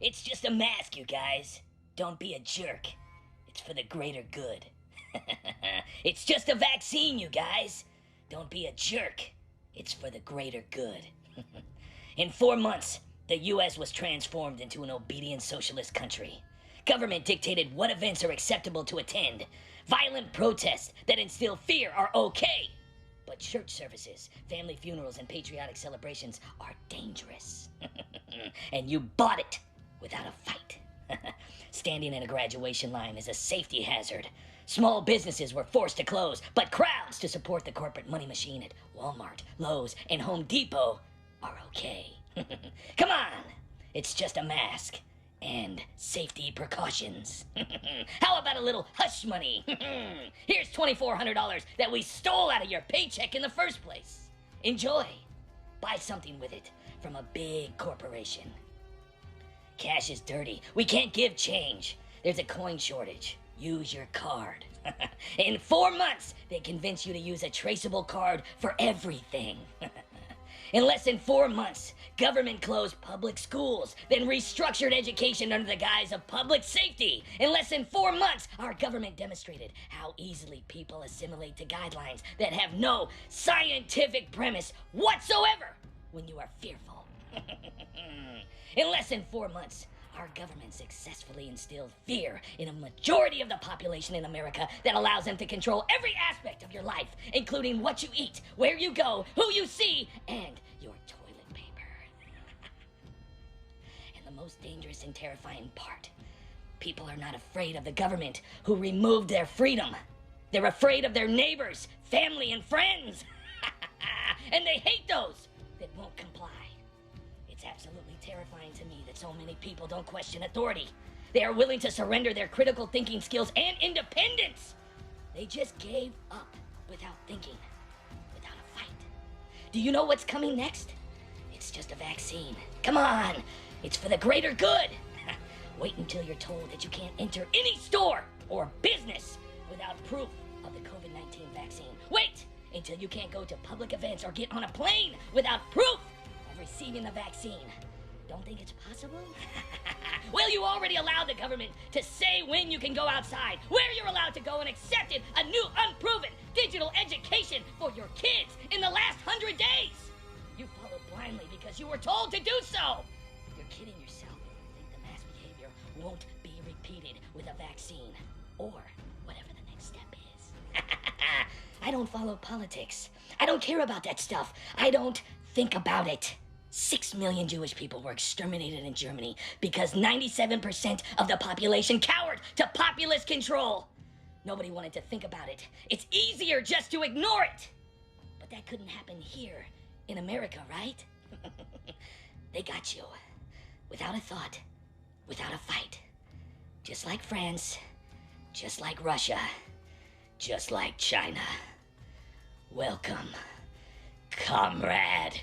It's just a mask, you guys. Don't be a jerk. It's for the greater good. It's just a vaccine, you guys. Don't be a jerk. It's for the greater good. In 4 months, the U.S. was transformed into an obedient socialist country. Government dictated what events are acceptable to attend. Violent protests that instill fear are okay. But church services, family funerals, and patriotic celebrations are dangerous. And you bought it without a fight. Standing in a graduation line is a safety hazard. Small businesses were forced to close, but crowds to support the corporate money machine at Walmart, Lowe's, and Home Depot are okay. Come on! It's just a mask. And safety precautions. How about a little hush money? Here's $2,400 that we stole out of your paycheck in the first place. Enjoy. Buy something with it from a big corporation. Cash is dirty. We can't give change. There's a coin shortage. Use your card. In 4 months, they convince you to use a traceable card for everything. In less than 4 months, government closed public schools, then restructured education under the guise of public safety. In less than 4 months, our government demonstrated how easily people assimilate to guidelines that have no scientific premise whatsoever when you are fearful. In less than 4 months, our government successfully instilled fear in a majority of the population in America that allows them to control every aspect of your life, including what you eat, where you go, who you see, and your toilet paper. And the most dangerous and terrifying part, people are not afraid of the government who removed their freedom. They're afraid of their neighbors, family, and friends. And they hate those that won't comply. It's absolutely terrifying to me that so many people don't question authority. They are willing to surrender their critical thinking skills and independence. They just gave up without thinking, without a fight. Do you know what's coming next? It's just a vaccine. Come on, it's for the greater good. Wait until you're told that you can't enter any store or business without proof of the COVID-19 vaccine. Wait until you can't go to public events or get on a plane without proof of receiving the vaccine. Don't think it's possible? Well, you already allowed the government to say when you can go outside, where you're allowed to go, and accepted a new unproven digital education for your kids in the last 100 days. You followed blindly because you were told to do so. You're kidding yourself if you think the mass behavior won't be repeated with a vaccine or whatever the next step is. I don't follow politics. I don't care about that stuff. I don't think about it. 6 million Jewish people were exterminated in Germany because 97% of the population cowered to populist control. Nobody wanted to think about it. It's easier just to ignore it. But that couldn't happen here in America, right? They got you. Without a thought, without a fight. Just like France, just like Russia, just like China. Welcome, comrade.